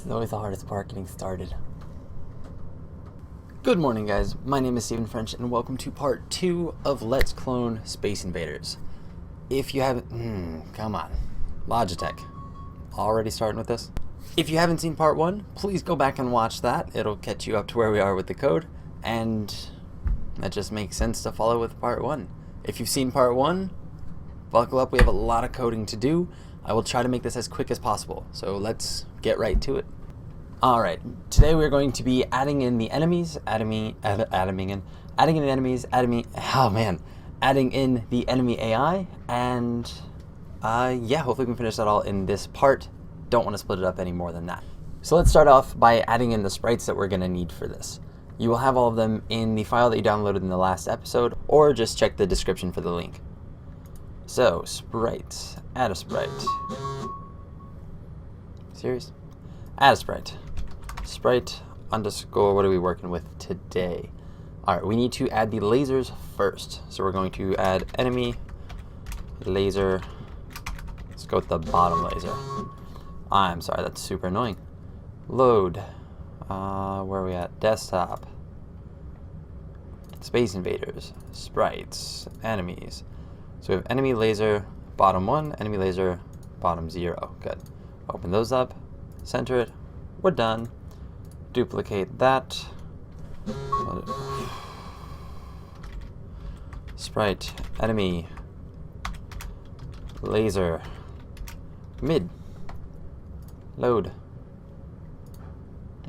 This is always the hardest part, getting started. Good morning, guys. My name is Stephen French, and welcome to part 2 of Let's Clone Space Invaders. If you haven't... come on. Logitech. Already starting with this? If you haven't seen part 1, please go back and watch that. It'll catch you up to where we are with the code, and that just makes sense to follow with part 1. If you've seen part 1, buckle up. We have a lot of coding to do. I will try to make this as quick as possible, so let's get right to it. Alright, today we're going to be adding in the enemies, adding in the enemy AI, and yeah, hopefully we can finish that all in this part. Don't want to split it up any more than that. So let's start off by adding in the sprites that we're going to need for this. You will have all of them in the file that you downloaded in the last episode, or just check the description for the link. So, sprites, add a sprite. Serious? Add a sprite. Sprite underscore, what are we working with today? Alright, we need to add the lasers first. So we're going to add enemy laser. Let's go with the bottom laser. I'm sorry, that's super annoying. Load. Where are we at? Desktop. Space Invaders. Sprites. Enemies. So we have enemy laser bottom 1, enemy laser bottom 0. Good. Open those up. Center it. We're done. Duplicate that. Sprite, enemy, laser, mid, load.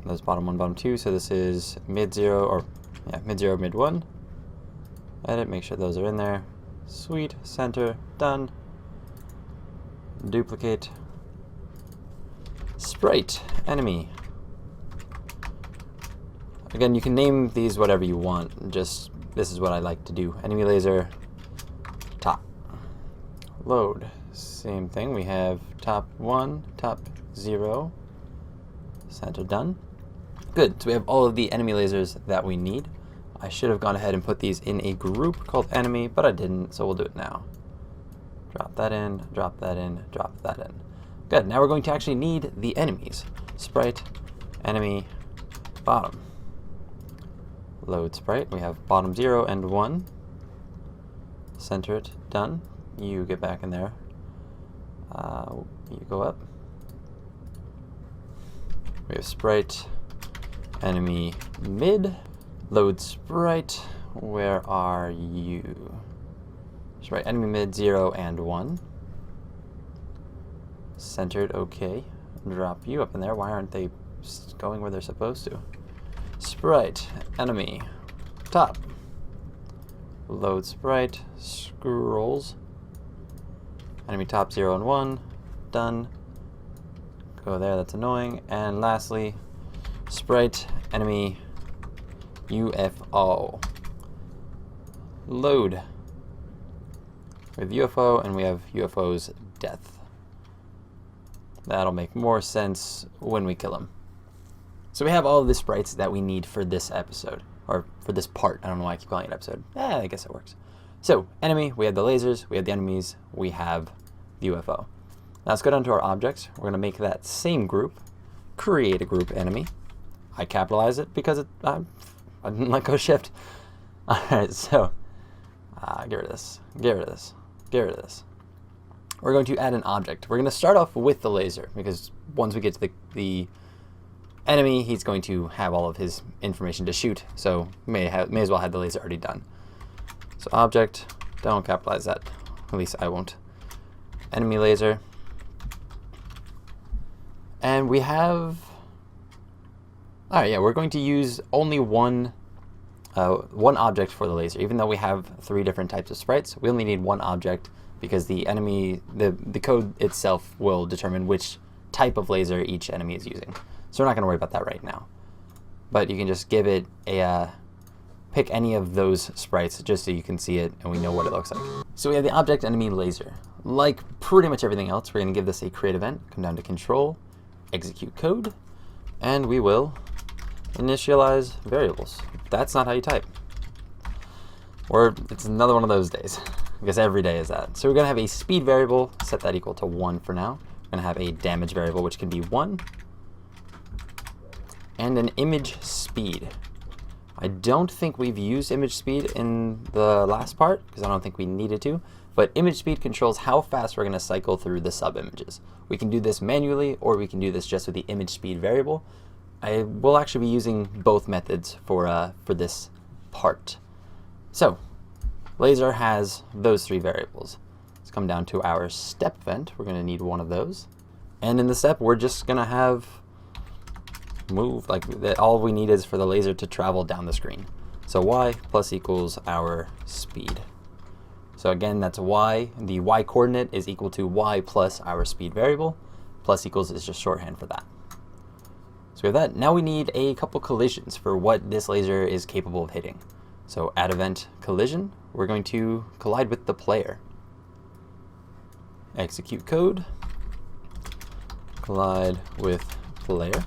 That's bottom 1, bottom 2, so this is mid 0, or yeah, mid 0, mid 1. Edit, make sure those are in there. Sweet, center, done. Duplicate. Sprite, enemy. Again, you can name these whatever you want, just this is what I like to do. Enemy laser, top. Load, same thing, we have top 1, top 0, center, done. Good, so we have all of the enemy lasers that we need. I should have gone ahead and put these in a group called enemy, but I didn't, so we'll do it now. Drop that in, drop that in, drop that in. Good, now we're going to actually need the enemies. Sprite, enemy, bottom. Load sprite, we have bottom 0 and 1. Center it, done. You get back in there. You go up. We have sprite, enemy, mid. Load sprite, where are you? Sprite, enemy mid 0 and 1. Centered, okay. Drop you up in there. Why aren't they going where they're supposed to? Sprite, enemy, top. Load sprite, scrolls. Enemy top 0 and 1. Done. Go there, that's annoying. And lastly, sprite, enemy, UFO. Load. We have UFO and we have UFO's death. That'll make more sense when we kill him. So we have all of the sprites that we need for this episode, or for this part. I don't know why I keep calling it episode. I guess it works. So, enemy, we have the lasers, we have the enemies, we have the UFO. Now let's go down to our objects. We're going to make that same group, create a group enemy. I capitalize it because I didn't let go shift. Alright, so, get rid of this, get rid of this, get rid of this. We're going to add an object. We're going to start off with the laser, because once we get to the enemy, he's going to have all of his information to shoot, so may as well have the laser already done. So object, don't capitalize that, at least I won't. Enemy laser. And we have... Alright, yeah, we're going to use only one object for the laser. Even though we have 3 different types of sprites, we only need one object, because the enemy, the code itself will determine which type of laser each enemy is using. So we're not going to worry about that right now. But you can just give it a, pick any of those sprites just so you can see it and we know what it looks like. So we have the object enemy laser. Like pretty much everything else, we're going to give this a create event, come down to control, execute code, and we will initialize variables. That's not how you type. Or it's another one of those days. I guess every day is that. So we're going to have a speed variable, set that equal to 1 for now. We're going to have a damage variable, which can be 1. and an image speed. I don't think we've used image speed in the last part because I don't think we needed to, but image speed controls how fast we're going to cycle through the sub-images. We can do this manually, or we can do this just with the image speed variable. I will actually be using both methods for this part. So laser has those three variables. Let's come down to our step event. We're going to need one of those. And in the step, we're just going to have move, like all we need is for the laser to travel down the screen. So y plus equals our speed. So again, that's y. The y coordinate is equal to y plus our speed variable. Plus equals is just shorthand for that. So we have that. Now we need a couple collisions for what this laser is capable of hitting. So add event collision, we're going to collide with the player. Execute code, collide with player.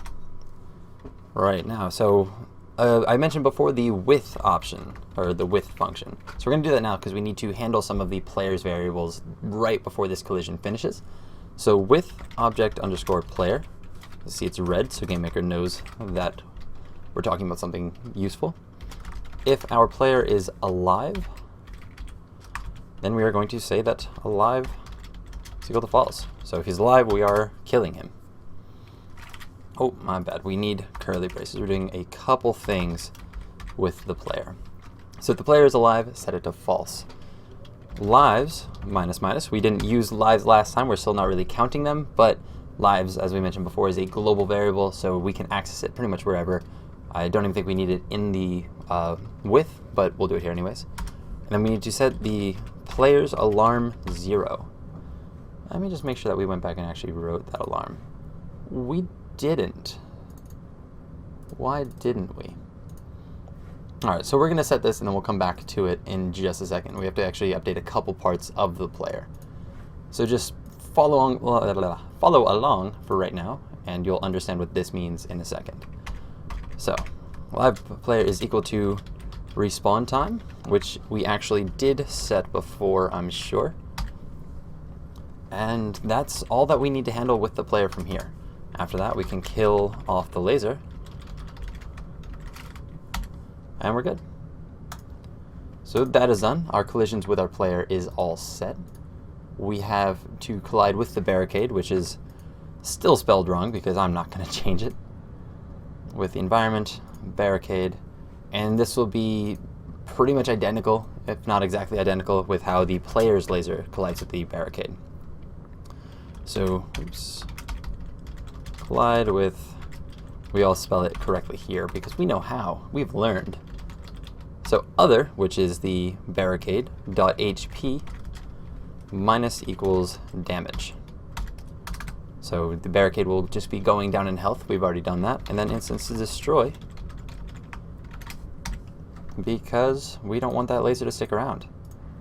Right now, so I mentioned before the with option, or the with function. So we're going to do that now because we need to handle some of the player's variables right before this collision finishes. So with object underscore player, see it's red, so GameMaker knows that we're talking about something useful. If our player is alive, then we are going to say that alive is equal to false. So if he's alive, we are killing him. Oh, my bad. We need curly braces. We're doing a couple things with the player. So if the player is alive, set it to false. Lives, minus minus. We didn't use lives last time. We're still not really counting them, but lives, as we mentioned before, is a global variable, so we can access it pretty much wherever. I don't even think we need it in the with, but we'll do it here anyways. And then we need to set the player's alarm 0. Let me just make sure that we went back and actually wrote that alarm. We didn't. Why didn't we? All right, so we're going to set this and then we'll come back to it in just a second. We have to actually update a couple parts of the player. So just follow along for right now, and you'll understand what this means in a second. So live player is equal to respawn time, which we actually did set before, I'm sure. And that's all that we need to handle with the player from here. After that, we can kill off the laser. And we're good. So that is done. Our collisions with our player is all set. We have to collide with the barricade, which is still spelled wrong because I'm not going to change it. With the environment, barricade, and this will be pretty much identical, if not exactly identical, with how the player's laser collides with the barricade. So, oops. Collide with, we all spell it correctly here because we know how, we've learned. So other, which is the barricade, .hp minus equals damage. So the barricade will just be going down in health, we've already done that, and then instance to destroy because we don't want that laser to stick around.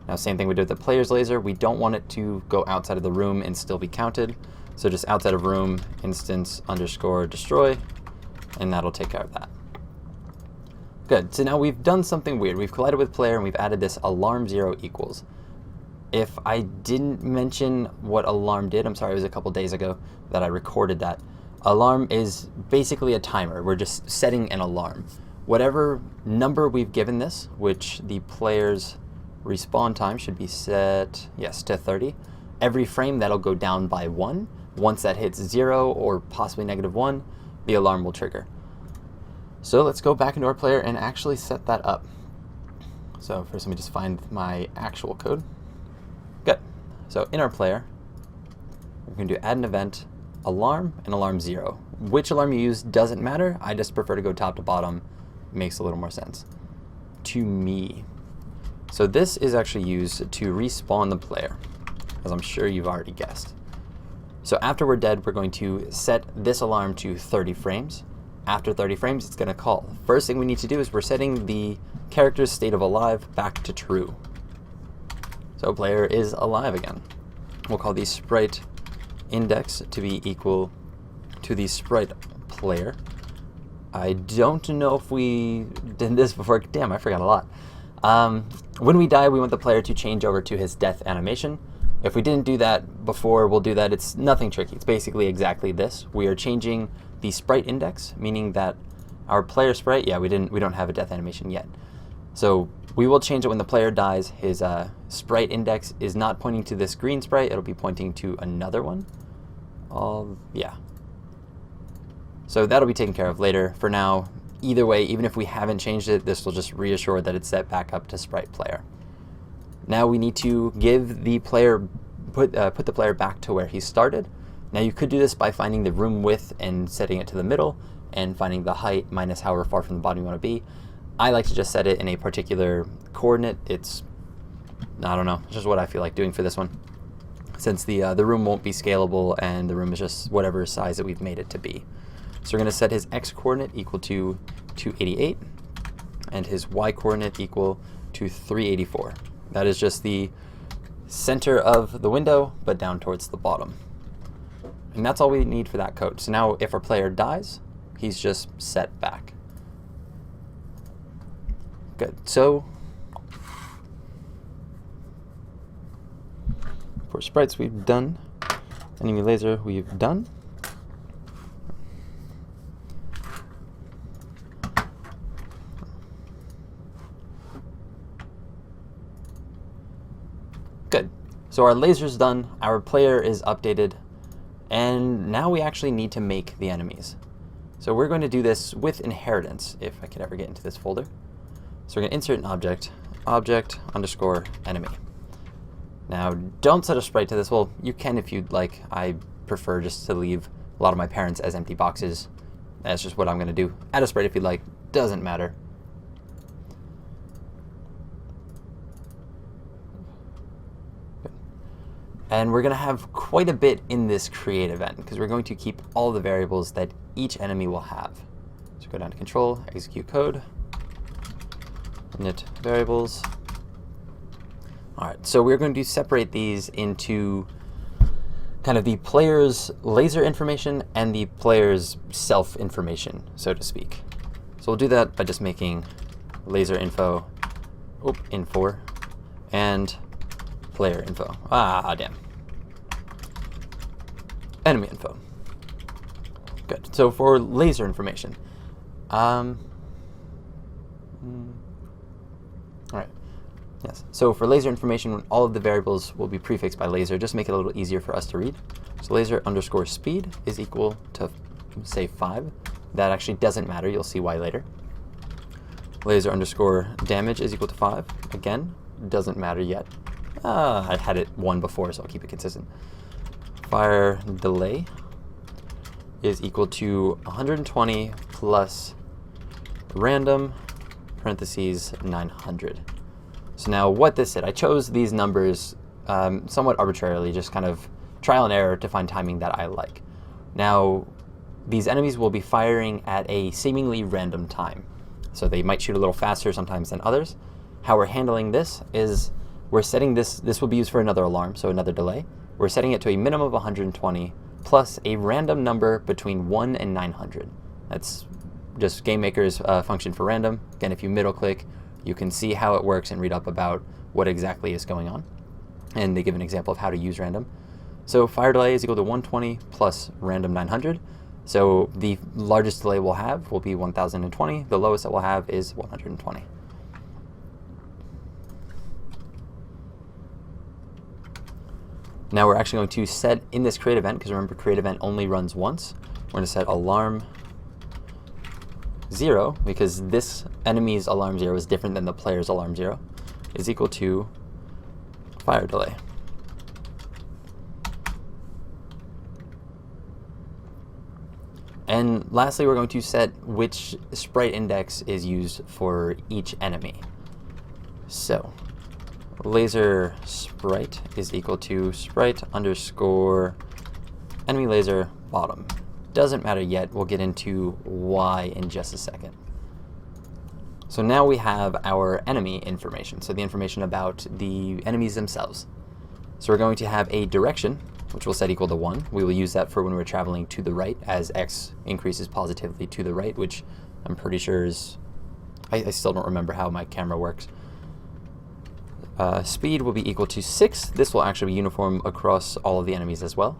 Now same thing we did with the player's laser, we don't want it to go outside of the room and still be counted. So just outside of room, instance underscore destroy, and that'll take care of that. Good, so now we've done something weird. We've collided with player and we've added this alarm 0 equals. If I didn't mention what alarm did, I'm sorry, it was a couple days ago that I recorded that. Alarm is basically a timer. We're just setting an alarm. Whatever number we've given this, which the player's respawn time should be set, yes, to 30. Every frame that'll go down by 1. Once that hits 0 or possibly -1, the alarm will trigger. So let's go back into our player and actually set that up. So first let me just find my actual code. Good. So in our player, we're going to do add an event, alarm, and alarm 0. Which alarm you use doesn't matter. I just prefer to go top to bottom. It makes a little more sense to me. So this is actually used to respawn the player, as I'm sure you've already guessed. So after we're dead, we're going to set this alarm to 30 frames. After 30 frames, it's going to call. First thing we need to do is we're setting the character's state of alive back to true. So player is alive again. We'll call the sprite index to be equal to the sprite player. I don't know if we did this before. Damn, I forgot a lot. When we die, we want the player to change over to his death animation. If we didn't do that before, we'll do that. It's nothing tricky. It's basically exactly this. We are changing the sprite index, meaning that Our player sprite, yeah, we don't have a death animation yet. So we will change it when the player dies. His sprite index is not pointing to this green sprite, it'll be pointing to another one. Yeah. So that'll be taken care of later. For now, either way, even if we haven't changed it, this will just reassure that it's set back up to sprite player. Now we need to give the player, put the player back to where he started. Now you could do this by finding the room width and setting it to the middle, and finding the height minus however far from the bottom you want to be. I like to just set it in a particular coordinate. I don't know, it's just what I feel like doing for this one. Since the room won't be scalable and the room is just whatever size that we've made it to be. So we're going to set his x coordinate equal to 288 and his y coordinate equal to 384. That is just the center of the window, but down towards the bottom. And that's all we need for that code. So now if our player dies, he's just set back. Good. So for sprites we've done, enemy laser we've done. Good. So our laser's done, our player is updated, and now we actually need to make the enemies. So we're going to do this with inheritance, if I could ever get into this folder. So we're going to insert an object, object underscore enemy. Now don't set a sprite to this. Well, you can if you'd like. I prefer just to leave a lot of my parents as empty boxes. That's just what I'm going to do. Add a sprite if you'd like, doesn't matter. And we're going to have quite a bit in this create event because we're going to keep all the variables that each enemy will have. So go down to control, execute code, init variables. All right, so we're going to separate these into kind of the player's laser information and the player's self information, so to speak. So we'll do that by just making laser info, info, and player info. Ah, damn. Enemy info. Good. So for laser information, all right. Yes. So for laser information, all of the variables will be prefixed by laser. Just make it a little easier for us to read. So laser underscore speed is equal to, say, 5. That actually doesn't matter. You'll see why later. Laser underscore damage is equal to 5. Again, doesn't matter yet. I had it 1 before, so I'll keep it consistent. Fire delay is equal to 120 plus random parentheses 900. So now what this did, I chose these numbers somewhat arbitrarily, just kind of trial and error to find timing that I like. Now, these enemies will be firing at a seemingly random time. So they might shoot a little faster sometimes than others. How we're handling this is we're setting this will be used for another alarm, so another delay. We're setting it to a minimum of 120 plus a random number between 1 and 900. That's just GameMaker's function for random. Again, if you middle click, you can see how it works and read up about what exactly is going on. And they give an example of how to use random. So fire delay is equal to 120 plus random 900. So the largest delay we'll have will be 1020. The lowest that we'll have is 120. Now we're actually going to set in this create event, because remember create event only runs once. We're going to set alarm 0, because this enemy's alarm 0 is different than the player's alarm 0, is equal to fire delay. And lastly, we're going to set which sprite index is used for each enemy. So laser sprite is equal to sprite underscore enemy laser bottom. Doesn't matter yet. We'll get into why in just a second. So now we have our enemy information, so the information about the enemies themselves. So we're going to have a direction, which we'll set equal to 1. We will use that for when we're traveling to the right, as x increases positively to the right, which I'm pretty sure is, I still don't remember how my camera works. Speed will be equal to 6. This will actually be uniform across all of the enemies as well.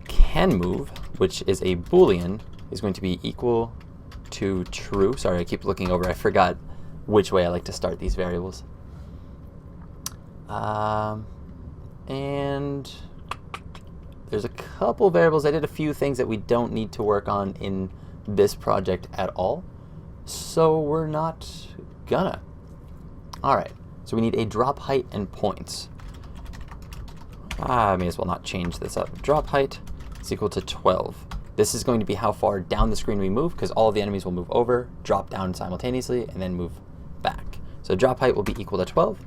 Can move, which is a Boolean, is going to be equal to true. Sorry, I keep looking over. I forgot which way I like to start these variables. And there's a couple variables. I did a few things that we don't need to work on in this project at all, so we're not gonna. All right, so we need a drop height and points. I may as well not change this up. Drop height is equal to 12. This is going to be how far down the screen we move, because all of the enemies will move over, drop down simultaneously, and then move back. So drop height will be equal to 12,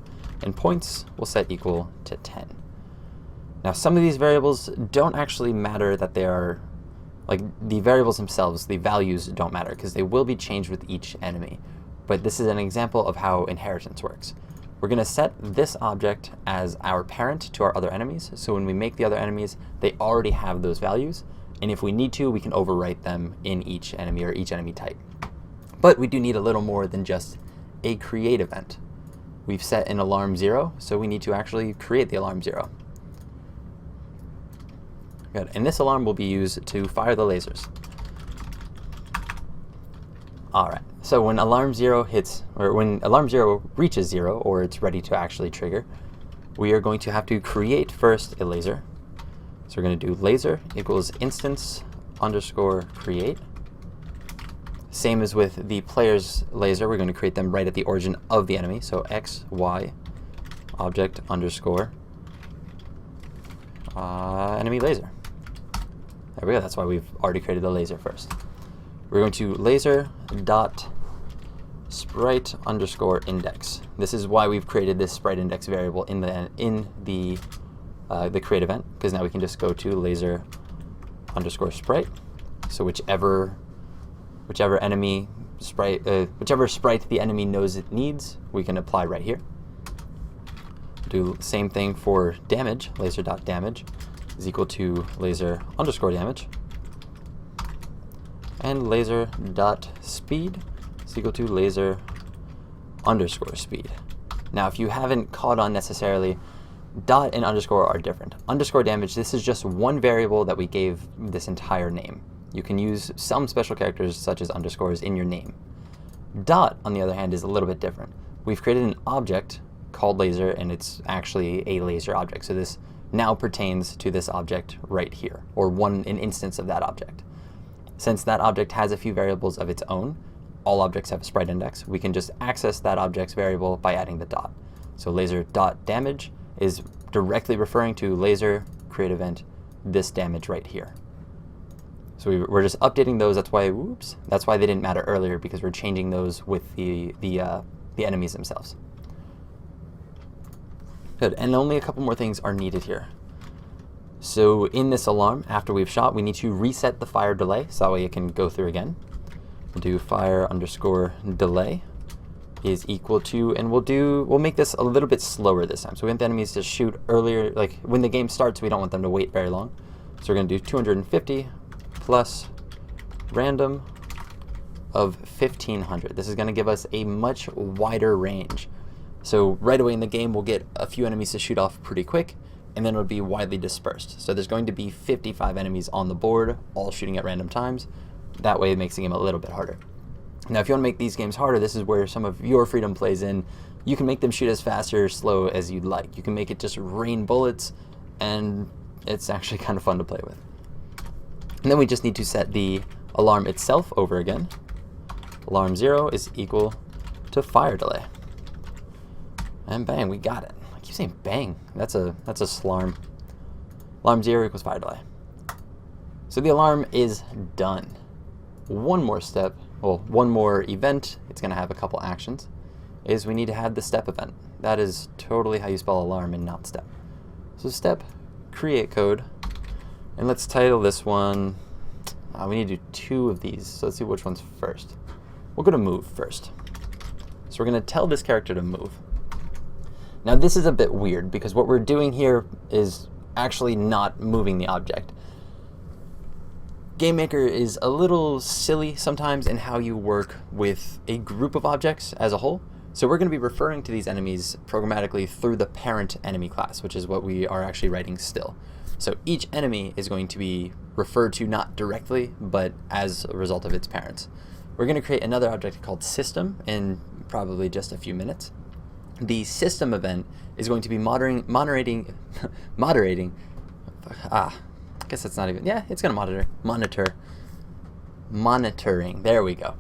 and points will set equal to 10. Now, some of these variables don't actually matter that they are, like the variables themselves, the values don't matter, because they will be changed with each enemy. But this is an example of how inheritance works. We're going to set this object as our parent to our other enemies, so when we make the other enemies, they already have those values, and if we need to, we can overwrite them in each enemy or each enemy type. But we do need a little more than just a create event. We've set an alarm 0, so we need to actually create the alarm 0. Good. And this alarm will be used to fire the lasers. All right, so when alarm 0 hits, or when alarm 0 reaches 0, or it's ready to actually trigger, we are going to have to create first a laser. So we're going to do laser equals instance underscore create. Same as with the player's laser, we're going to create them right at the origin of the enemy. So x, y, object underscore enemy laser. There we go, that's why we've already created the laser first. We're going to laser dot sprite underscore index. This is why we've created this sprite index variable in the create event, because now we can just go to laser underscore sprite. So whichever enemy sprite, whichever sprite the enemy knows it needs, we can apply right here. Do the same thing for damage. Laser dot damage is equal to laser underscore damage, and laser dot speed is equal to laser underscore speed. Now, if you haven't caught on necessarily, dot and underscore are different. Underscore damage, this is just one variable that we gave this entire name. You can use some special characters such as underscores in your name. Dot, on the other hand, is a little bit different. We've created an object called laser, and it's actually a laser object. So this now pertains to this object right here, or an instance of that object. Since that object has a few variables of its own, all objects have a sprite index, we can just access that object's variable by adding the dot. So laser dot damage is directly referring to laser create event this damage right here. So we're just updating those. That's why, whoops, that's why they didn't matter earlier, because we're changing those with the enemies themselves. Good, and only a couple more things are needed here. So in this alarm, after we've shot, we need to reset the fire delay, so that way it can go through again. We'll do fire underscore delay is equal to, and we'll make this a little bit slower this time. So we want the enemies to shoot earlier, like when the game starts, we don't want them to wait very long. So we're going to do 250 plus random of 1500. This is going to give us a much wider range. So right away in the game, we'll get a few enemies to shoot off pretty quick, and then it'll be widely dispersed. So there's going to be 55 enemies on the board, all shooting at random times. That way it makes the game a little bit harder. Now, if you want to make these games harder, this is where some of your freedom plays in. You can make them shoot as fast or slow as you'd like. You can make it just rain bullets, and it's actually kind of fun to play with. And then we just need to set the alarm itself over again. Alarm 0 is equal to fire delay. And bang, we got it. I keep saying bang. That's a slarm. Alarm 0 equals fire delay. So the alarm is done. One more step, well, one more event, it's going to have a couple actions, is we need to add the step event. That is totally how you spell alarm and not step. So step, create code, and let's title this one, we need to do 2 of these, so let's see which one's first. We'll go to move first. So we're going to tell this character to move. Now this is a bit weird, because what we're doing here is actually not moving the object. GameMaker is a little silly sometimes in how you work with a group of objects as a whole. So we're going to be referring to these enemies programmatically through the parent enemy class, which is what we are actually writing still. So each enemy is going to be referred to not directly, but as a result of its parents. we're going to create another object called system in probably just a few minutes. The system event is going to be moderating, I guess that's not even, yeah, it's going to monitoring, there we go,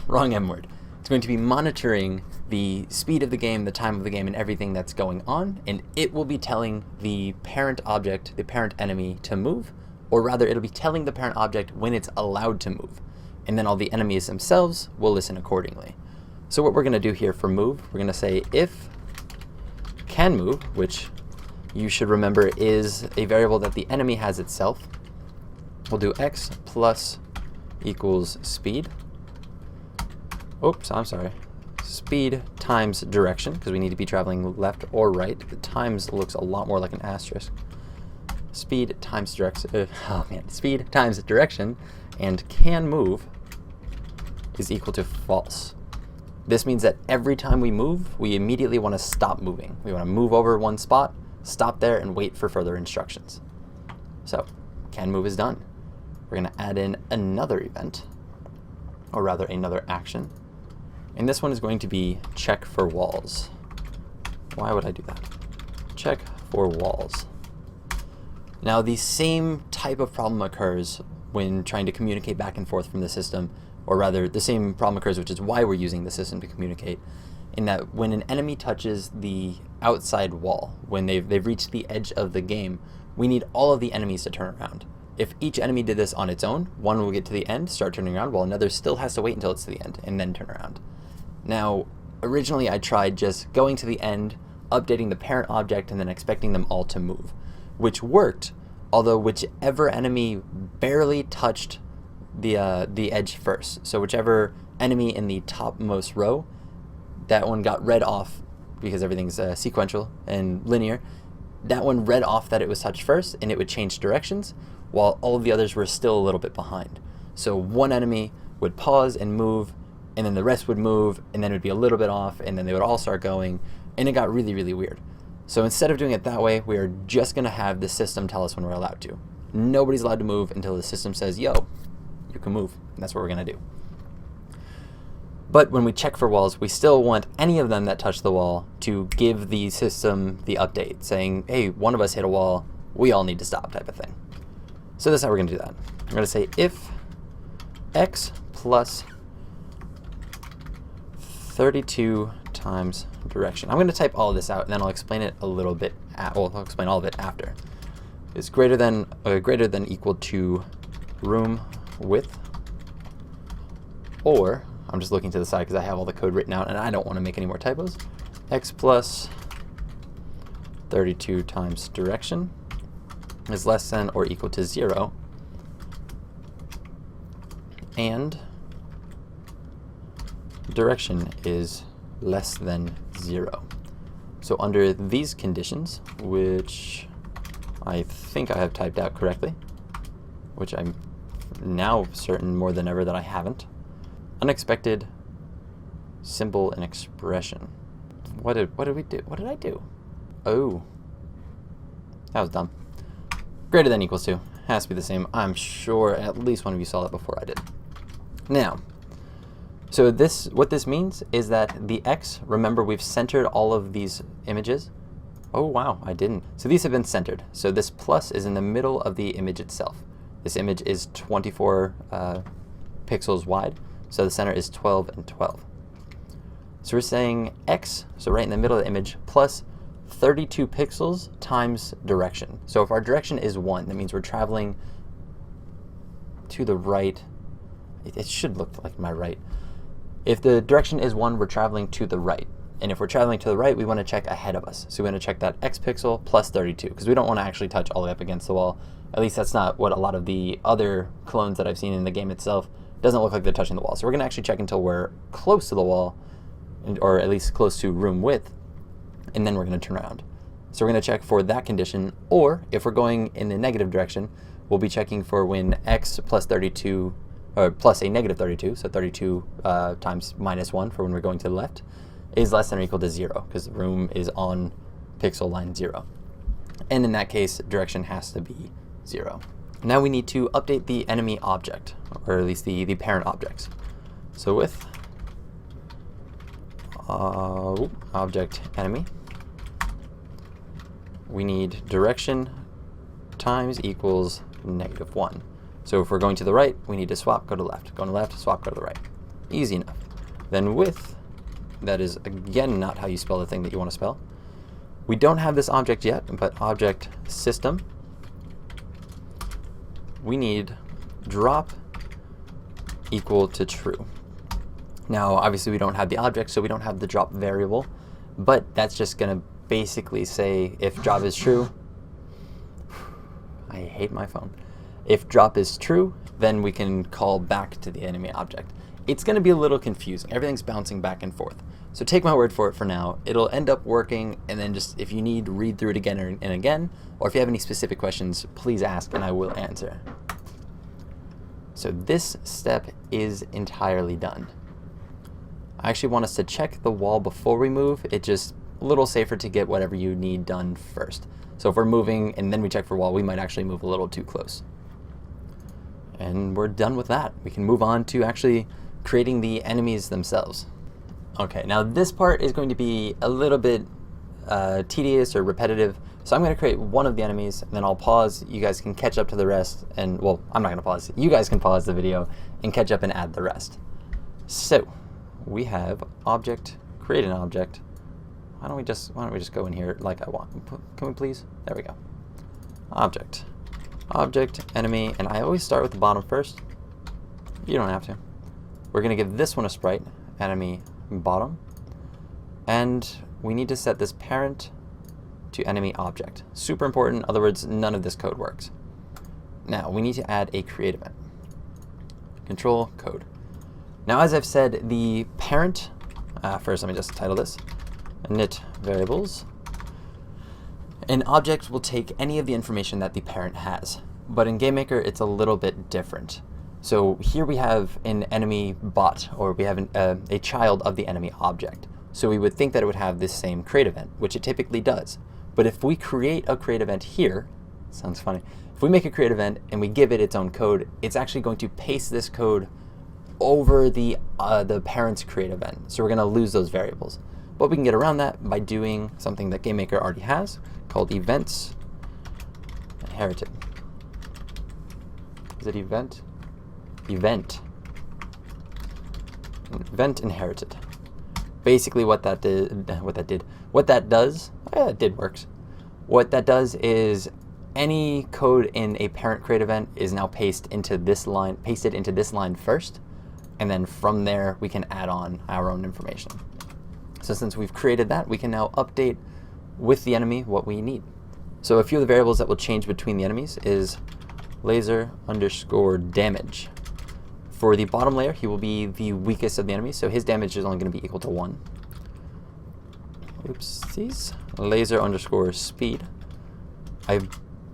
wrong M word. It's going to be monitoring the speed of the game, the time of the game, and everything that's going on, and it will be telling the parent object, the parent enemy, to move, or rather it'll be telling the parent object when it's allowed to move, and then all the enemies themselves will listen accordingly. So what we're going to do here for move, we're going to say if can move, which you should remember is a variable that the enemy has itself. We'll do x plus equals speed. Oops, I'm sorry. Speed times direction, because we need to be traveling left or right. The times looks a lot more like an asterisk. Speed times direction, speed times direction, and can move is equal to false. This means that every time we move, we immediately want to stop moving. We want to move over one spot, stop there, and wait for further instructions. So, can move is done. We're going to add in another event, or rather another action. And this one is going to be check for walls. Why would I do that? Check for walls. Now, the same type of problem occurs when trying to communicate back and forth from the system, or rather, the same problem occurs, which is why we're using the system to communicate, in that when an enemy touches the outside wall, when they've reached the edge of the game, we need all of the enemies to turn around. If each enemy did this on its own, one will get to the end, start turning around, while another still has to wait until it's to the end, and then turn around. Now, originally I tried just going to the end, updating the parent object, and then expecting them all to move, which worked, although whichever enemy barely touched the edge first. So whichever enemy in the topmost row, that one got read off, because everything's sequential and linear. That one read off that it was touched first, and it would change directions, while all of the others were still a little bit behind. So one enemy would pause and move, and then the rest would move, and then it would be a little bit off, and then they would all start going, and it got really, really weird. So instead of doing it that way, we are just going to have the system tell us when we're allowed to. Nobody's allowed to move until the system says, yo, you can move. And that's what we're going to do. But when we check for walls, we still want any of them that touch the wall to give the system the update, saying, hey, one of us hit a wall, we all need to stop, type of thing. So that's how we're going to do that. We're going to say if x plus 32 times direction. I'm going to type all of this out, and then I'll explain it a little bit. I'll explain all of it after. Is greater than equal to room width, or I'm just looking to the side because I have all the code written out and I don't want to make any more typos. X plus 32 times direction is less than or equal to 0, and direction is less than 0. So under these conditions, which I think I have typed out correctly, which I'm now certain more than ever that I haven't, unexpected symbol and expression. What did we do? What did I do? Oh, that was dumb. Greater than equals to has to be the same. I'm sure at least one of you saw that before I did. Now, so what this means is that the X, remember we've centered all of these images. Oh wow, I didn't. So these have been centered. So this plus is in the middle of the image itself. This image is 24 pixels wide, so the center is 12 and 12. So we're saying X, so right in the middle of the image, plus 32 pixels times direction. So if our direction is 1, that means we're traveling to the right. It should look like my right. If the direction is 1, we're traveling to the right. And if we're traveling to the right, we want to check ahead of us. So we want to check that X pixel plus 32, because we don't want to actually touch all the way up against the wall. At least that's not what a lot of the other clones that I've seen in the game itself. Doesn't look like they're touching the wall. So we're going to actually check until we're close to the wall, or at least close to room width, and then we're going to turn around. So we're going to check for that condition, or if we're going in the negative direction, we'll be checking for when X plus 32, or plus a negative 32, so 32 times minus 1 for when we're going to the left, is less than or equal to 0, because the room is on pixel line 0. And in that case, direction has to be 0. Now we need to update the enemy object, or at least the parent objects. So with object enemy, we need direction times equals -1. So if we're going to the right, we need to swap, go to the left. Go to the left, swap, go to the right. Easy enough. Then with, that is again not how you spell the thing that you want to spell. We don't have this object yet, but object system, we need drop equal to true. Now, obviously we don't have the object, so we don't have the drop variable, but that's just going to basically say if drop is true, I hate my phone. If drop is true, then we can call back to the enemy object. It's going to be a little confusing. Everything's bouncing back and forth. So take my word for it for now. It'll end up working, and then just if you need, read through it again and again, or if you have any specific questions, please ask and I will answer. So this step is entirely done. I actually want us to check the wall before we move. It's just a little safer to get whatever you need done first. So if we're moving and then we check for wall, we might actually move a little too close. And we're done with that. We can move on to actually creating the enemies themselves. Okay, now this part is going to be a little bit tedious or repetitive. So I'm going to create one of the enemies, and then I'll pause. You guys can catch up to the rest, and well, I'm not going to pause. You guys can pause the video and catch up and add the rest. So we have object, create an object. Why don't we just go in here like I want? Can we please? There we go. Object, enemy, and I always start with the bottom first. You don't have to. We're going to give this one a sprite, enemy bottom, and we need to set this parent to enemy object. Super important, in other words, none of this code works. Now we need to add a create event. Control code. Now as I've said, the parent, first let me just title this, init variables. An object will take any of the information that the parent has, but in GameMaker it's a little bit different. So here we have an enemy bot, or we have a child of the enemy object. So we would think that it would have this same create event, which it typically does. But if we create a create event here, sounds funny, if we make a create event and we give it its own code, it's actually going to paste this code over the parent's create event. So we're going to lose those variables. But we can get around that by doing something that GameMaker already has called events inherited. Is it event? Event inherited. Basically what that does is any code in a parent create event is now pasted into this line first, and then from there we can add on our own information. So since we've created that, we can now update with the enemy what we need. So a few of the variables that will change between the enemies is laser_damage. For the bottom layer, he will be the weakest of the enemies, so his damage is only going to be equal to 1. Oopsies. Laser_speed. I'm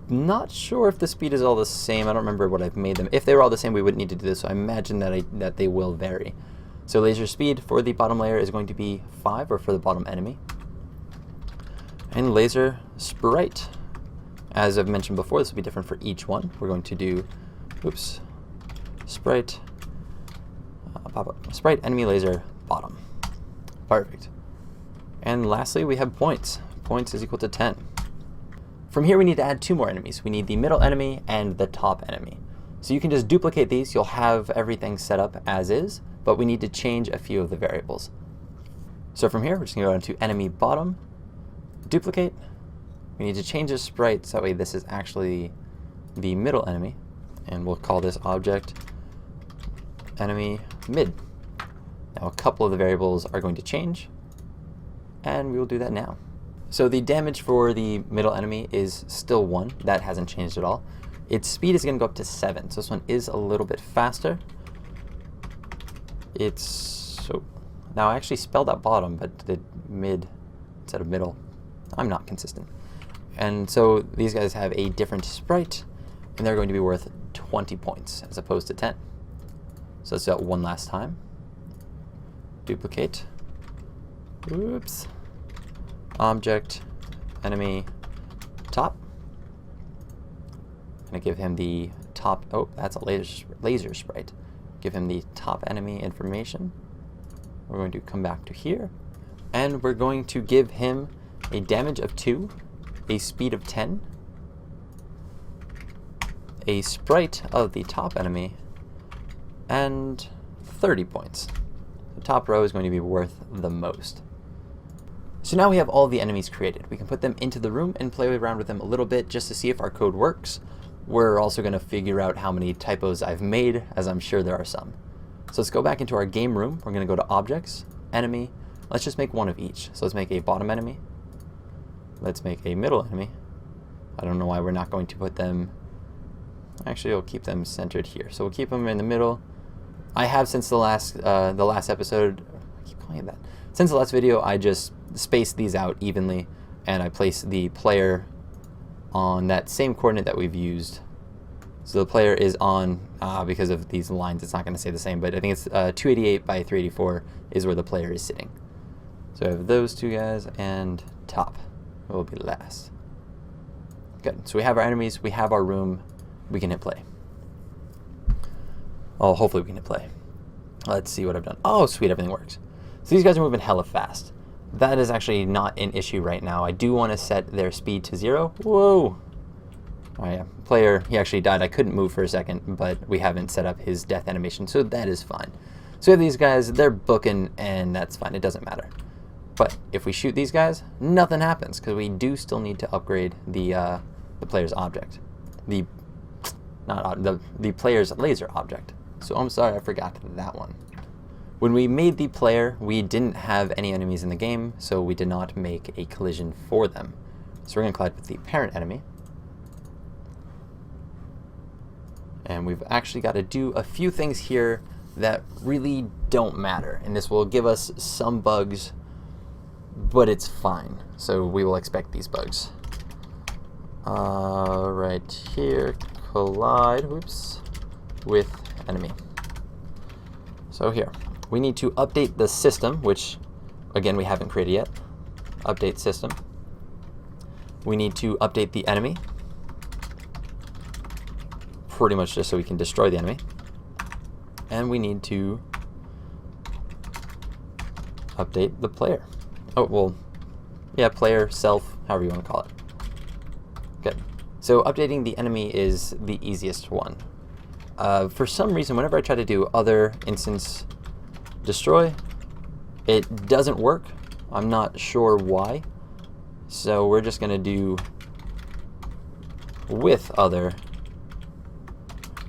not sure if the speed is all the same. I don't remember what I've made them. If they were all the same, we wouldn't need to do this, so I imagine that they will vary. So laser speed for the bottom layer is going to be 5, or for the bottom enemy. And laser sprite. As I've mentioned before, this will be different for each one. We're going to do, sprite, sprite enemy laser bottom. Perfect. And lastly, we have points. Points is equal to 10. From here, we need to add 2 more enemies. We need the middle enemy and the top enemy. So you can just duplicate these. You'll have everything set up as is, but we need to change a few of the variables. So from here, we're just going to go into enemy bottom, duplicate. We need to change the sprite so that way this is actually the middle enemy, and we'll call this object enemy mid. Now a couple of the variables are going to change, and we will do that now. So the damage for the middle enemy is still 1. That hasn't changed at all. Its speed is going to go up to 7, so this one is a little bit faster. Now I actually spelled out bottom, but did mid instead of middle. I'm not consistent. And so these guys have a different sprite, and they're going to be worth 20 points as opposed to 10. So let's do that one last time. Duplicate. Oops. Object, enemy, top. I'm going to give him the top. Oh, that's a laser sprite. give him the top enemy information. We're going to come back to here, and we're going to give him a damage of 2, a speed of 10, a sprite of the top enemy, and 30 points. The top row is going to be worth the most. So now we have all the enemies created. We can put them into the room and play around with them a little bit just to see if our code works. We're also going to figure out how many typos I've made, as I'm sure there are some. So let's go back into our game room. We're going to go to Objects, Enemy. Let's just make one of each. So let's make a bottom enemy. Let's make a middle enemy. I don't know why we're not going to put them... Actually, we'll keep them centered here. So we'll keep them in the middle. I have, since the last episode... I keep calling it that. Since the last video, I just spaced these out evenly, and I placed the player on that same coordinate that we've used. So the player is on, because of these lines, it's not going to say the same, but I think it's 288 by 384 is where the player is sitting. So I have those two guys, and top will be last. Good. So we have our enemies, we have our room, we can hit play. Oh, hopefully we can hit play. Let's see what I've done. Oh, sweet, everything works. So these guys are moving hella fast. That is actually not an issue right now. I do want to set their speed to 0. Whoa! Oh yeah, player, he actually died. I couldn't move for a second, but we haven't set up his death animation, so that is fine. So we have these guys, they're booking, and that's fine. It doesn't matter. But if we shoot these guys, nothing happens, because we do still need to upgrade the player's object. The player's laser object. So I'm sorry, I forgot that one. When we made the player, we didn't have any enemies in the game, so we did not make a collision for them. So we're going to collide with the parent enemy. And we've actually got to do a few things here that really don't matter. And this will give us some bugs, but it's fine. So we will expect these bugs. Right here, collide, whoops, with enemy. So here. We need to update the system, which, again, we haven't created yet. Update system. We need to update the enemy. Pretty much just so we can destroy the enemy. And we need to update the player. Oh, well, yeah, player, self, however you want to call it. Good. So updating the enemy is the easiest one. For some reason, whenever I try to do other instance destroy, it doesn't work. I'm not sure why. So we're just going to do with other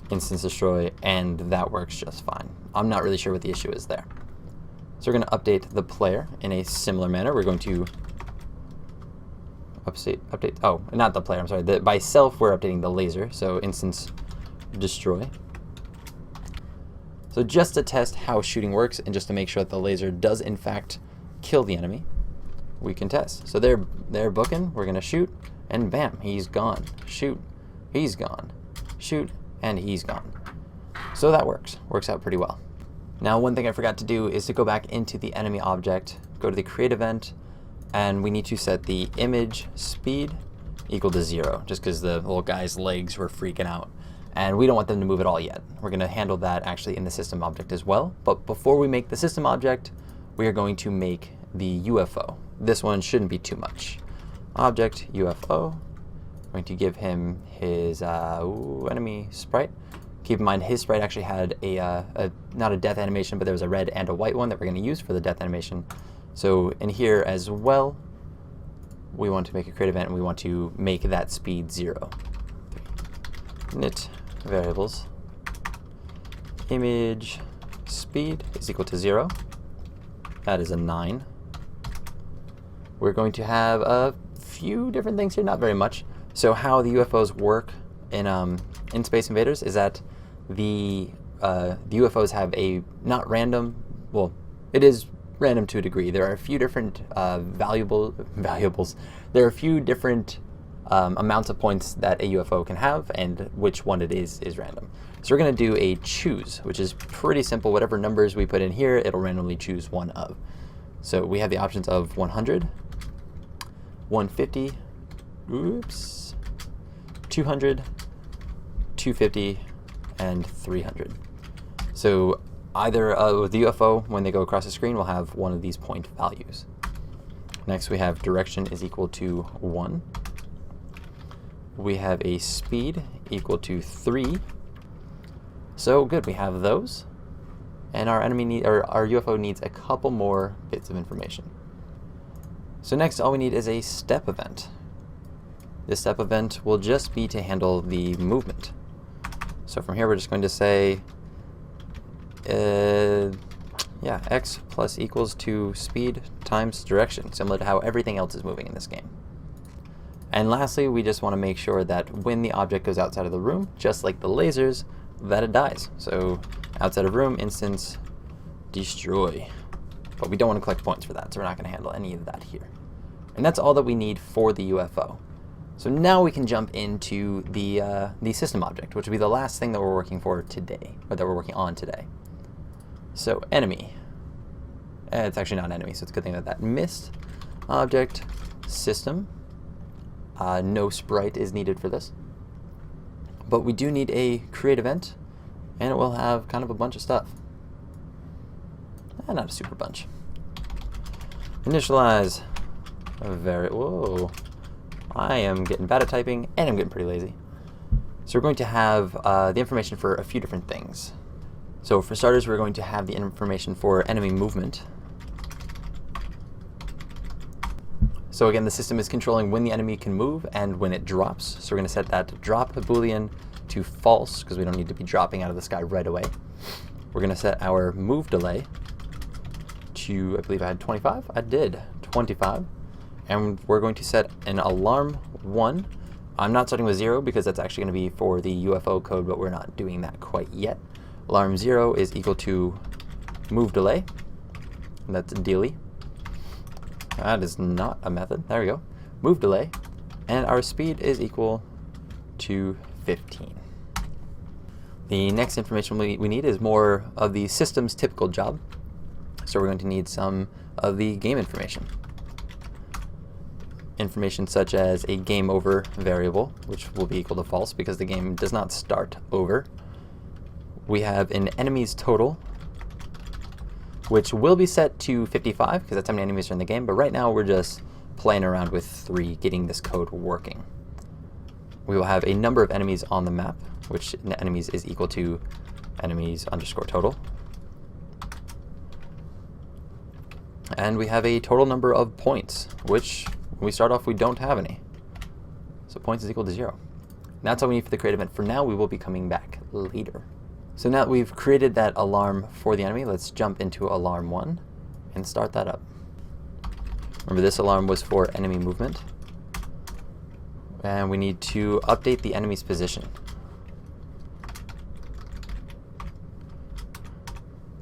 instance destroy, and that works just fine. I'm not really sure what the issue is there. So we're going to update the player in a similar manner. We're going to update, oh, not the player, I'm sorry. By self, we're updating the laser, so instance destroy. So just to test how shooting works and just to make sure that the laser does in fact kill the enemy, we can test. So they're booking, we're gonna shoot, and bam, he's gone. Shoot, he's gone. Shoot, and he's gone. So that works out pretty well. Now one thing I forgot to do is to go back into the enemy object, go to the create event, and we need to set the image speed equal to 0, just because the little guy's legs were freaking out. And we don't want them to move at all yet. We're going to handle that actually in the system object as well. But before we make the system object, we are going to make the UFO. This one shouldn't be too much. Object UFO. I'm going to give him his enemy sprite. Keep in mind his sprite actually had not a death animation, but there was a red and a white one that we're going to use for the death animation. So in here as well, we want to make a create event and we want to make that speed 0. Init variables image speed is equal to 0. That is a 9. We're going to have a few different things here, not very much. So how the UFOs work in Space Invaders is that the UFOs have a not random, well, it is random to a degree. There are a few different valuables. There are a few different amounts of points that a UFO can have, and which one it is random. So we're going to do a choose, which is pretty simple. Whatever numbers we put in here, it'll randomly choose one of. So we have the options of 100, 150, oops, 200, 250, and 300. So either with the UFO, when they go across the screen, will have one of these point values. Next we have direction is equal to 1. We have a speed equal to 3. So good, we have those. And our our UFO needs a couple more bits of information. So next, all we need is a step event. This step event will just be to handle the movement. So from here, we're just going to say, x plus equals to speed times direction, similar to how everything else is moving in this game. And lastly, we just want to make sure that when the object goes outside of the room, just like the lasers, that it dies. So outside of room, instance, destroy. But we don't want to collect points for that, so we're not going to handle any of that here. And that's all that we need for the UFO. So now we can jump into the system object, which will be the last thing that we're working for today, or that we're working on today. So enemy. It's actually not enemy, so it's a good thing that that missed. Object, system. No sprite is needed for this. But we do need a create event, and it will have kind of a bunch of stuff. Not a super bunch. Initialize. Whoa. I am getting bad at typing, and I'm getting pretty lazy. So we're going to have the information for a few different things. So for starters, we're going to have the information for enemy movement. So again, the system is controlling when the enemy can move and when it drops. So we're going to set that drop boolean to false, because we don't need to be dropping out of the sky right away. We're going to set our move delay to, I believe I had 25? I did, 25. And we're going to set an alarm 1. I'm not starting with 0 because that's actually going to be for the UFO code, but we're not doing that quite yet. Alarm 0 is equal to move delay. And that's daily. That is not a method. There we go. Move delay. And our speed is equal to 15. The next information we need is more of the system's typical job. So we're going to need some of the game information. Information such as a game over variable, which will be equal to false because the game does not start over. We have an enemies total, which will be set to 55 because that's how many enemies are in the game, but right now we're just playing around with 3, getting this code working. We will have a number of enemies on the map, which enemies is equal to enemies underscore total. And we have a total number of points, which when we start off we don't have any. So points is equal to 0. And that's all we need for the create event. For now, we will be coming back later. So now that we've created that alarm for the enemy, let's jump into alarm 1 and start that up. Remember, this alarm was for enemy movement. And we need to update the enemy's position.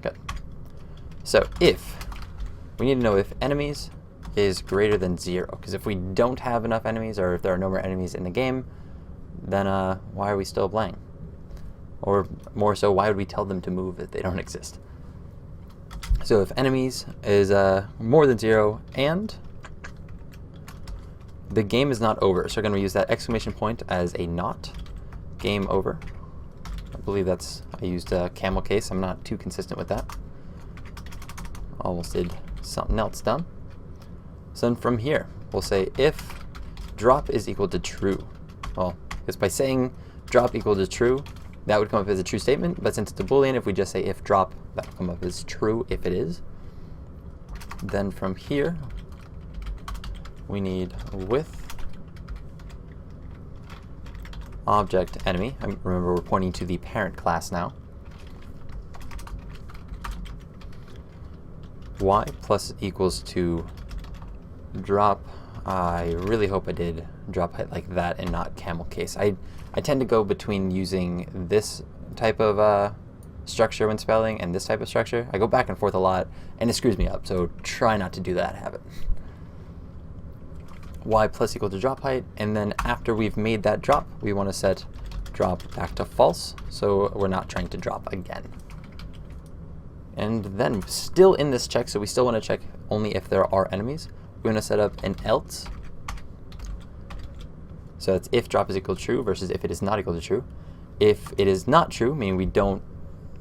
Good. So if, we need to know if enemies is greater than 0, because if we don't have enough enemies, or if there are no more enemies in the game, then why are we still playing? Or more so, why would we tell them to move if they don't exist? So if enemies is more than 0 and the game is not over, so we're going to use that exclamation point as a not. Game over. I believe that's, I used a camel case. I'm not too consistent with that. Almost did something else dumb. So then from here, we'll say if drop is equal to true. Well, because by saying drop equal to true, that would come up as a true statement, but since it's a Boolean, if we just say if drop, that will come up as true if it is. Then from here, we need with object enemy. Remember, we're pointing to the parent class now. Y plus equals to drop. I really hope I did drop height like that and not camel case. I tend to go between using this type of structure when spelling and this type of structure. I go back and forth a lot and it screws me up, so try not to do that habit. Y plus equal to drop height, and then after we've made that drop, we want to set drop back to false, so we're not trying to drop again. And then still in this check, so we still want to check only if there are enemies, we're going to set up an else. So that's if drop is equal to true versus if it is not equal to true. If it is not true, meaning we don't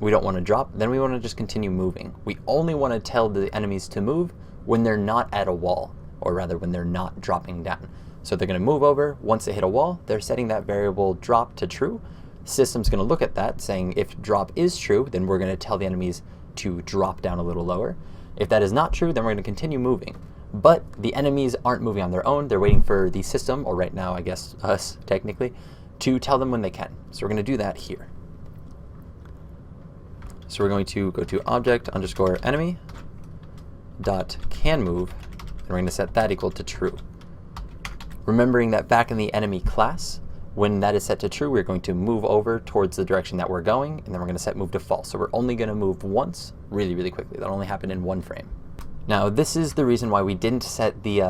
we don't want to drop, then we want to just continue moving. We only want to tell the enemies to move when they're not at a wall, or rather when they're not dropping down. So they're going to move over. Once they hit a wall, they're setting that variable drop to true. System's going to look at that, saying if drop is true, then we're going to tell the enemies to drop down a little lower. If that is not true, then we're going to continue moving. But the enemies aren't moving on their own. They're waiting for the system, or right now, I guess us technically, to tell them when they can. So we're going to do that here. So we're going to go to object underscore enemy dot can move, and we're going to set that equal to true. Remembering that back in the enemy class, when that is set to true, we're going to move over towards the direction that we're going, and then we're going to set move to false. So we're only going to move once, really, really quickly. That'll only happen in one frame. Now, this is the reason why we didn't set the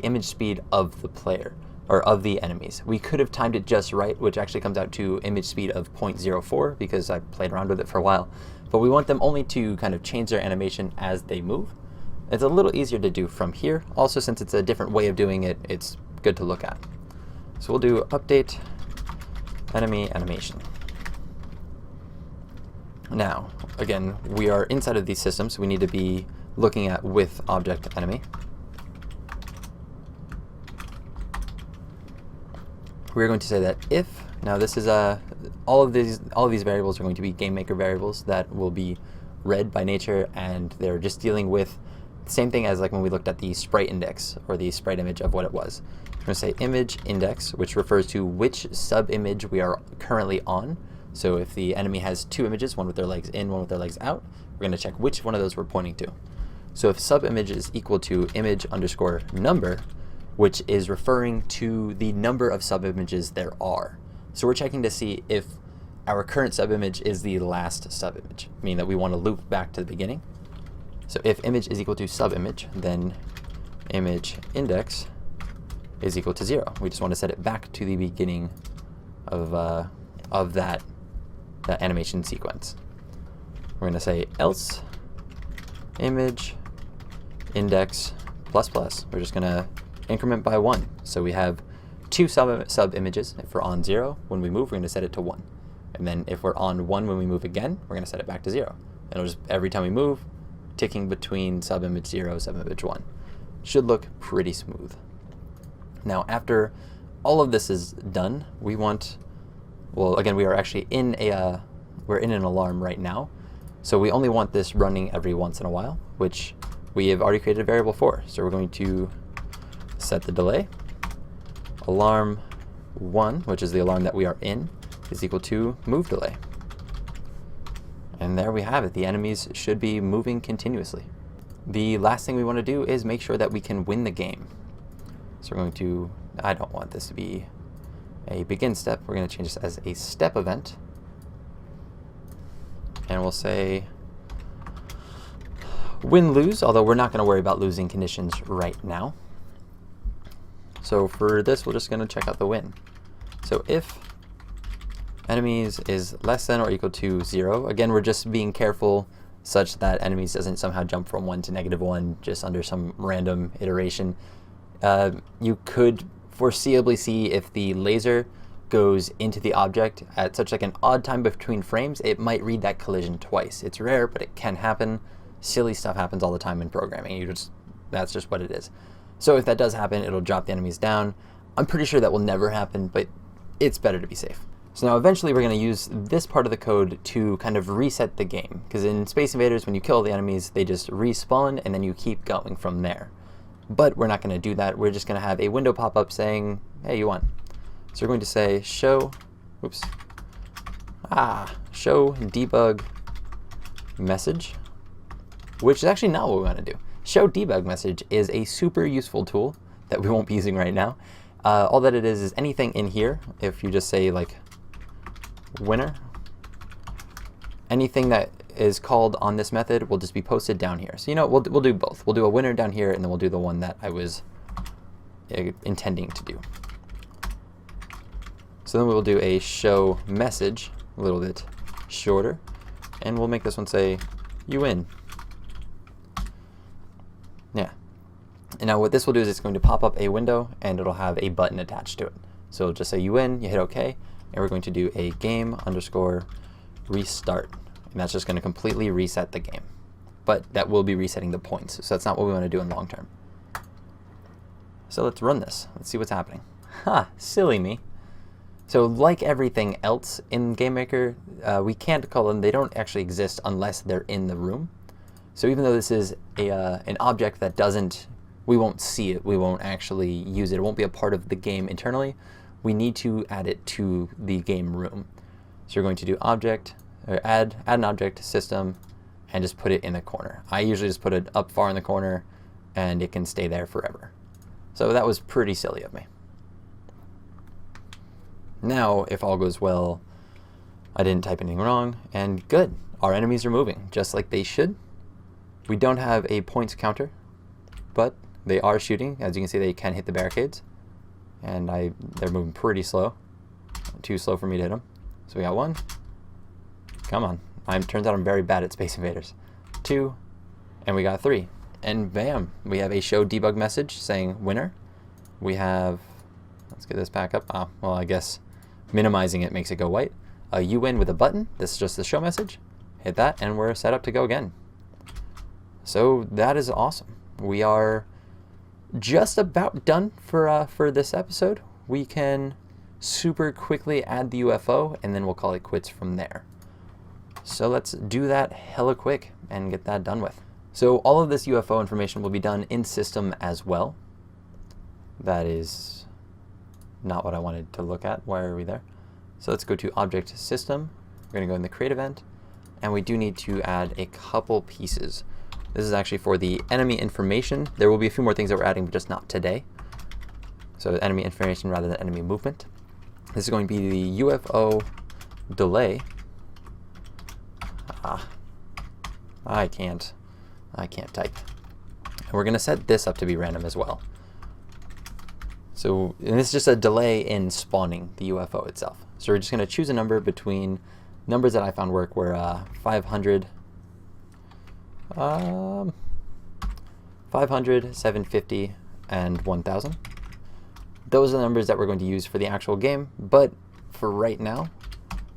image speed of the player, or of the enemies. We could have timed it just right, which actually comes out to image speed of 0.04, because I played around with it for a while. But we want them only to kind of change their animation as they move. It's a little easier to do from here. Also, since it's a different way of doing it, it's good to look at. So we'll do update enemy animation. Now, again, we are inside of these systems, so we need to be looking at with object enemy. We're going to say that if, now this is all of these variables are going to be game maker variables that will be read by nature, and they're just dealing with the same thing as like when we looked at the sprite index or the sprite image of what it was. We're going to say image index, which refers to which sub image we are currently on. So if the enemy has two images, one with their legs in, one with their legs out, we're going to check which one of those we're pointing to. So if sub image is equal to image underscore number, which is referring to the number of sub images there are. So we're checking to see if our current sub image is the last sub image, meaning that we want to loop back to the beginning. So if image is equal to sub image, then image index is equal to 0. We just want to set it back to the beginning of that animation sequence. We're going to say else image index plus plus. We're just going to increment by 1. So we have two sub images. If we're on 0 when we move, we're going to set it to 1. And then if we're on 1 when we move again, we're going to set it back to 0. And it'll just, every time we move, ticking between sub image 0, sub image 1. Should look pretty smooth. Now, after all of this is done, we want, well, again, we are actually in we're in an alarm right now. So we only want this running every once in a while, which we have already created a variable for. So we're going to set the delay. Alarm 1, which is the alarm that we are in, is equal to move delay. And there we have it. The enemies should be moving continuously. The last thing we want to do is make sure that we can win the game. So we're going to, I don't want this to be a begin step. We're going to change this as a step event. And we'll say win, lose, although we're not going to worry about losing conditions right now. So for this, we're just going to check out the win. So if enemies is less than or equal to 0, again, we're just being careful such that enemies doesn't somehow jump from 1 to -1 just under some random iteration. You could foreseeably see if the laser goes into the object at such like an odd time between frames, it might read that collision twice. It's rare, but it can happen. Silly stuff happens all the time in programming. That's just what it is. So if that does happen, it'll drop the enemies down. I'm pretty sure that will never happen, but it's better to be safe. So now eventually we're going to use this part of the code to kind of reset the game, because in Space Invaders, when you kill the enemies, they just respawn and then you keep going from there. But we're not going to do that. We're just going to have a window pop up saying, hey, you won. So we're going to say show debug message, which is actually not what we want to do. Show debug message is a super useful tool that we won't be using right now. All that it is anything in here. If you just say like winner, anything that is called on this method will just be posted down here. So you know, we'll do both. We'll do a winner down here, and then we'll do the one that I was intending to do. So then we'll do a show message, a little bit shorter, and we'll make this one say you win. Yeah. And now what this will do is it's going to pop up a window and it'll have a button attached to it. So it'll just say you win, you hit OK, and we're going to do a game underscore restart. And that's just going to completely reset the game. But that will be resetting the points, so that's not what we want to do in long term. So let's run this. Let's see what's happening. Ha! Silly me. So like everything else in GameMaker, we can't call them, they don't actually exist unless they're in the room. So even though this is an object that doesn't, we won't see it, we won't actually use it, it won't be a part of the game internally, we need to add it to the game room. So you're going to do object, or add an object, system, and just put it in the corner. I usually just put it up far in the corner and it can stay there forever. So that was pretty silly of me. Now, if all goes well, I didn't type anything wrong, and good. Our enemies are moving, just like they should. We don't have a points counter, but they are shooting. As you can see, they can hit the barricades, and they're moving pretty slow. Too slow for me to hit them. So we got one. Come on. Turns out I'm very bad at Space Invaders. 2, and we got 3. And bam, we have a show debug message saying winner. We have, let's get this back up. Well, I guess minimizing it makes it go white. You win with a button. This is just the show message. Hit that, and we're set up to go again. So that is awesome. We are just about done for this episode. We can super quickly add the UFO, and then we'll call it quits from there. So let's do that hella quick and get that done with. So all of this UFO information will be done in system as well. That is not what I wanted to look at. Why are we there? So let's go to object system. We're going to go in the create event, and we do need to add a couple pieces. This is actually for the enemy information. There will be a few more things that we're adding, but just not today. So enemy information rather than enemy movement. This is going to be the UFO delay. I can't type. And we're going to set this up to be random as well. So, and this is just a delay in spawning the UFO itself. So we're just going to choose a number between numbers that I found work were 500, 750, and 1000. Those are the numbers that we're going to use for the actual game, but for right now,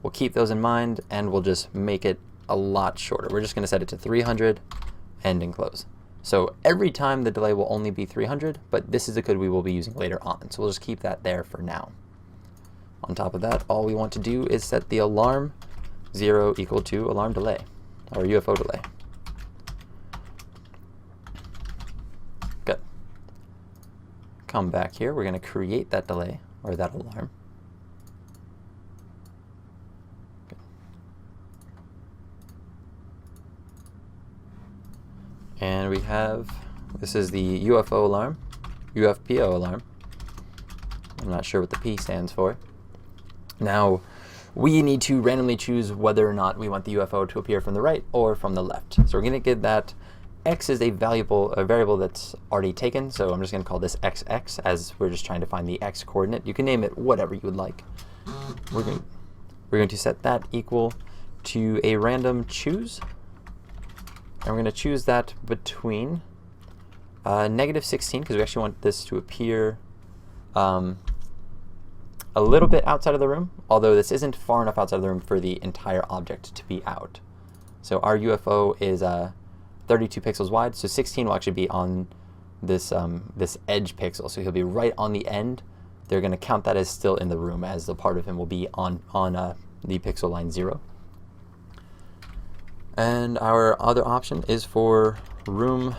we'll keep those in mind and we'll just make it a lot shorter. We're just going to set it to 300, end and close. So every time the delay will only be 300, but this is the code we will be using later on. So we'll just keep that there for now. On top of that, all we want to do is set the alarm 0 equal to alarm delay, or UFO delay. Good. Come back here. We're going to create that delay, or that alarm. Good. And we have, this is the UFO alarm, UFPO alarm. I'm not sure what the P stands for. Now, we need to randomly choose whether or not we want the UFO to appear from the right or from the left. So we're going to get that X is a variable that's already taken. So I'm just going to call this XX, as we're just trying to find the X coordinate. You can name it whatever you would like. We're going to set that equal to a random choose. And we're going to choose that between -16, because we actually want this to appear a little bit outside of the room, although this isn't far enough outside of the room for the entire object to be out. So our UFO is 32 pixels wide, so 16 will actually be on this this edge pixel, so he'll be right on the end. They're going to count that as still in the room, as the part of him will be on the pixel line 0. And our other option is for room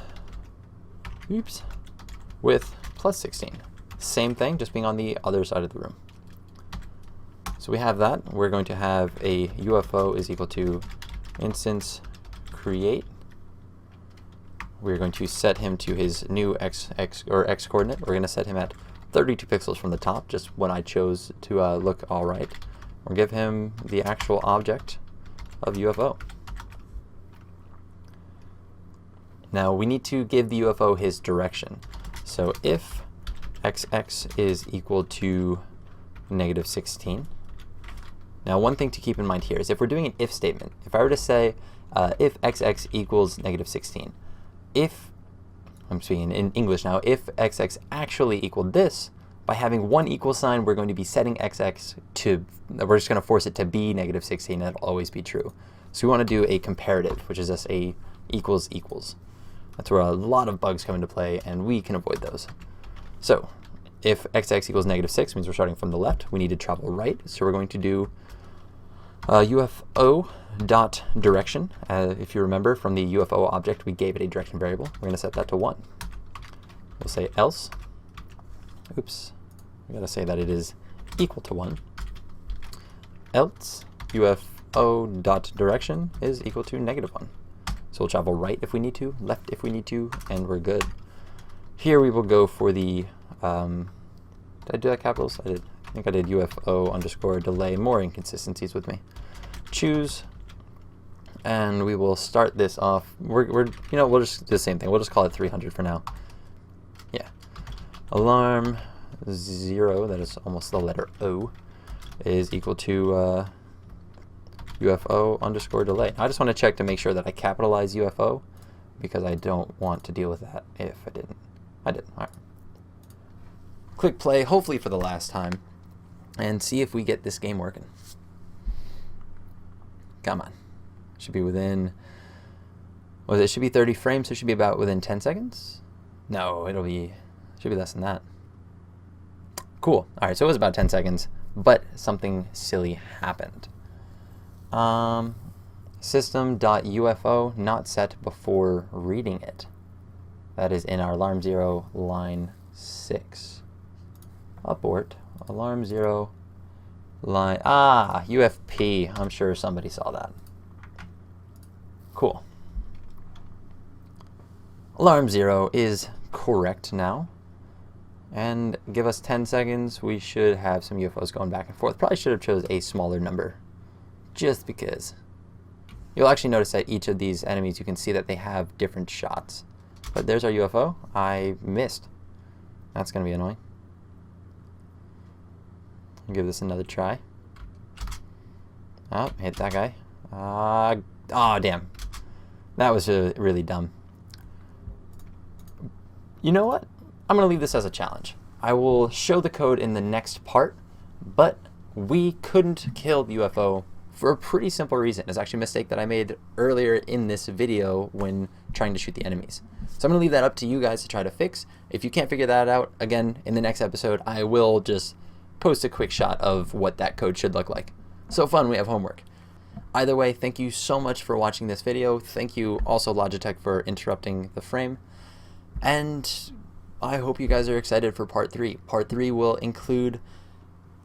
with +16. Same thing, just being on the other side of the room. So we have that. We're going to have a UFO is equal to instance create. We're going to set him to his new X coordinate. We're going to set him at 32 pixels from the top, just what I chose to look all right. We'll give him the actual object of UFO. Now we need to give the UFO his direction. So if XX is equal to -16. Now one thing to keep in mind here is if we're doing an if statement, if I were to say if XX equals -16, if, I'm speaking in English now, if XX actually equaled this, by having one equal sign, we're going to be setting XX to, we're just going to force it to be -16, and it'll always be true. So we want to do a comparative, which is just a equals equals. That's where a lot of bugs come into play, and we can avoid those. So if x equals -6 means we're starting from the left, we need to travel right. So we're going to do UFO dot direction. If you remember from the UFO object, we gave it a direction variable. We're going to set that to 1. We'll say else. Oops. We got to say that it is equal to 1. Else UFO dot direction is equal to -1. So we'll travel right if we need to, left if we need to, and we're good. Here we will go for the, did I do that capitals? I did. I think I did UFO underscore delay. More inconsistencies with me. Choose, and we will start this off. We'll just do the same thing. We'll just call it 300 for now. Yeah. Alarm 0, that is almost the letter O, is equal to UFO underscore delay. I just want to check to make sure that I capitalize UFO because I don't want to deal with that if I didn't. I did. All right. Click play, hopefully for the last time, and see if we get this game working. Come on. Should be within, it should be 30 frames, so it should be about within 10 seconds? No, should be less than that. Cool. All right, so it was about 10 seconds, but something silly happened. System.ufo not set before reading it. That is in our alarm 0 line 6. Abort. Alarm 0 line, UFP. I'm sure somebody saw that. Cool. Alarm 0 is correct now. And give us 10 seconds. We should have some UFOs going back and forth. Probably should have chose a smaller number, just because. You'll actually notice that each of these enemies, you can see that they have different shots. But there's our UFO. I missed. That's going to be annoying. I'll give this another try. Oh, hit that guy. Oh, damn. That was really dumb. You know what? I'm going to leave this as a challenge. I will show the code in the next part, but we couldn't kill the UFO for a pretty simple reason. It's actually a mistake that I made earlier in this video when trying to shoot the enemies. So I'm going to leave that up to you guys to try to fix. If you can't figure that out, again, in the next episode, I will just post a quick shot of what that code should look like. So fun, we have homework. Either way, thank you so much for watching this video. Thank you also Logitech for interrupting the frame. And I hope you guys are excited for part 3. Part 3 will include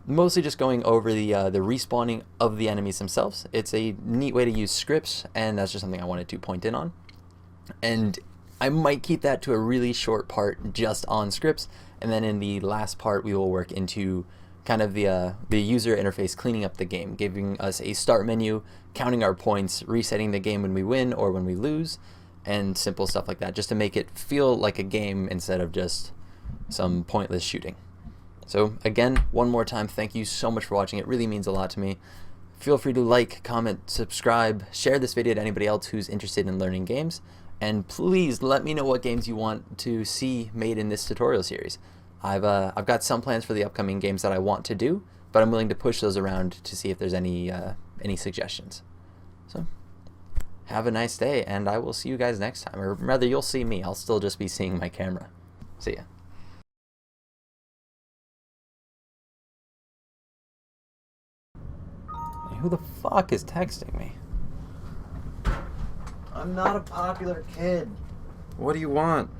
mostly just going over the respawning of the enemies themselves. It's a neat way to use scripts, and that's just something I wanted to point in on. And I might keep that to a really short part just on scripts, and then in the last part we will work into kind of the user interface, cleaning up the game, giving us a start menu, counting our points, resetting the game when we win or when we lose, and simple stuff like that, just to make it feel like a game instead of just some pointless shooting. So again, one more time, thank you so much for watching. It really means a lot to me. Feel free to like, comment, subscribe, share this video to anybody else who's interested in learning games, and please let me know what games you want to see made in this tutorial series. I've got some plans for the upcoming games that I want to do, but I'm willing to push those around to see if there's any suggestions. So have a nice day, and I will see you guys next time. Or rather, you'll see me. I'll still just be seeing my camera. See ya. Who the fuck is texting me? I'm not a popular kid. What do you want?